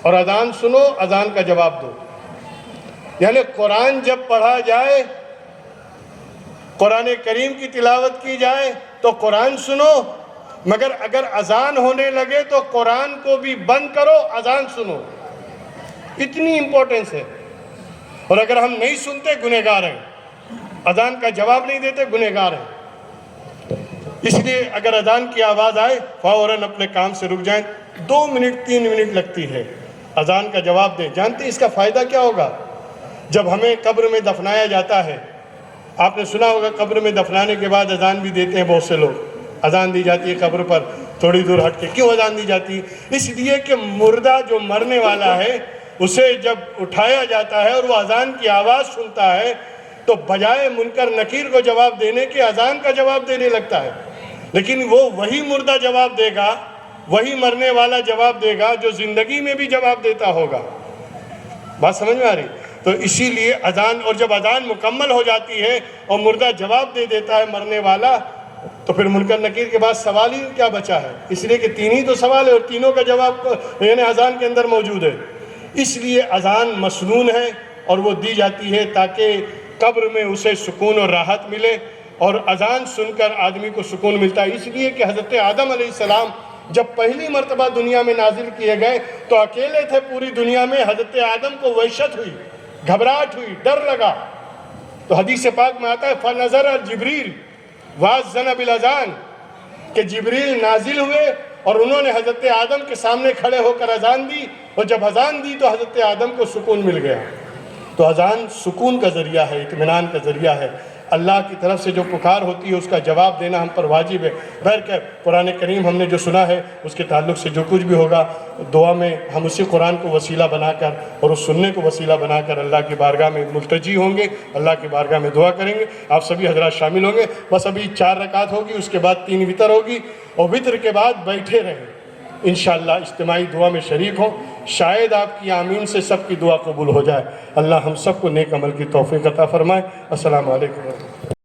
اور اذان سنو، اذان کا جواب دو. یعنی قرآن جب پڑھا جائے، قرآن کریم کی تلاوت کی جائے تو قرآن سنو، مگر اگر اذان ہونے لگے تو قرآن کو بھی بند کرو، اذان سنو. اتنی امپورٹنس ہے. اور اگر ہم نہیں سنتے گنہگار ہیں، اذان کا جواب نہیں دیتے گنہگار ہیں. اس لیے اگر اذان کی آواز آئے فوراً اپنے کام سے رک جائیں. 2 منٹ 3 منٹ لگتی ہے، اذان کا جواب دیں. جانتے اس کا فائدہ کیا ہوگا؟ جب ہمیں قبر میں دفنایا جاتا ہے، آپ نے سنا ہوگا قبر میں دفنانے کے بعد اذان بھی دیتے ہیں بہت سے لوگ. اذان دی جاتی ہے قبر پر تھوڑی دور ہٹ کے. کیوں اذان دی جاتی ہے؟ اس لیے کہ مردہ جو مرنے والا ہے اسے جب اٹھایا جاتا ہے اور وہ اذان کی آواز سنتا ہے تو بجائے منکر نکیر کو جواب دینے کے اذان کا جواب دینے لگتا ہے. لیکن وہ وہی مردہ جواب دے گا، وہی مرنے والا جواب دے گا جو زندگی میں بھی جواب دیتا ہوگا. بات سمجھ میں آ رہی؟ تو اسی لیے اذان، اور جب اذان مکمل ہو جاتی ہے اور مردہ جواب دے دیتا ہے مرنے والا، تو پھر منکر نکیر کے بعد سوال ہی کیا بچا ہے. اس لیے کہ 3 ہی تو سوال ہے اور تینوں کا جواب یعنی اذان کے اندر موجود ہے. اس لیے اذان مسنون ہے اور وہ دی جاتی ہے تاکہ قبر میں اسے سکون اور راحت ملے. اور اذان سن کر آدمی کو سکون ملتا ہے. اس لیے کہ حضرت آدم علیہ السلام جب پہلی مرتبہ دنیا میں نازل کیے گئے تو اکیلے تھے پوری دنیا میں. حضرت آدم کو وحشت ہوئی، گھبراہٹ ہوئی، ڈر لگا. تو حدیث پاک میں آتا ہے فَنَظَرَ جِبْرِيلُ وَأَذَّنَ بِالْأَذَانِ، کہ جبریل نازل ہوئے اور انہوں نے حضرت آدم کے سامنے کھڑے ہو کر اذان دی. اور جب اذان دی تو حضرت آدم کو سکون مل گیا. تو اذان سکون کا ذریعہ ہے، اطمینان کا ذریعہ ہے. اللہ کی طرف سے جو پکار ہوتی ہے اس کا جواب دینا ہم پر واجب ہے. بہرکیف قرآن کریم ہم نے جو سنا ہے اس کے تعلق سے جو کچھ بھی ہوگا دعا میں ہم اسی قرآن کو وسیلہ بنا کر اور اس سننے کو وسیلہ بنا کر اللہ کی بارگاہ میں ملتجی ہوں گے، اللہ کی بارگاہ میں دعا کریں گے. آپ سبھی حضرات شامل ہوں گے. بس ابھی 4 رکعت ہوگی، اس کے بعد 3 وتر ہوگی اور وتر کے بعد بیٹھے رہیں انشاءاللہ اجتماعی دعا میں شریک ہوں. شاید آپ کی آمین سے سب کی دعا قبول ہو جائے. اللہ ہم سب کو نیک عمل کی توفیق عطا فرمائے. السلام علیکم.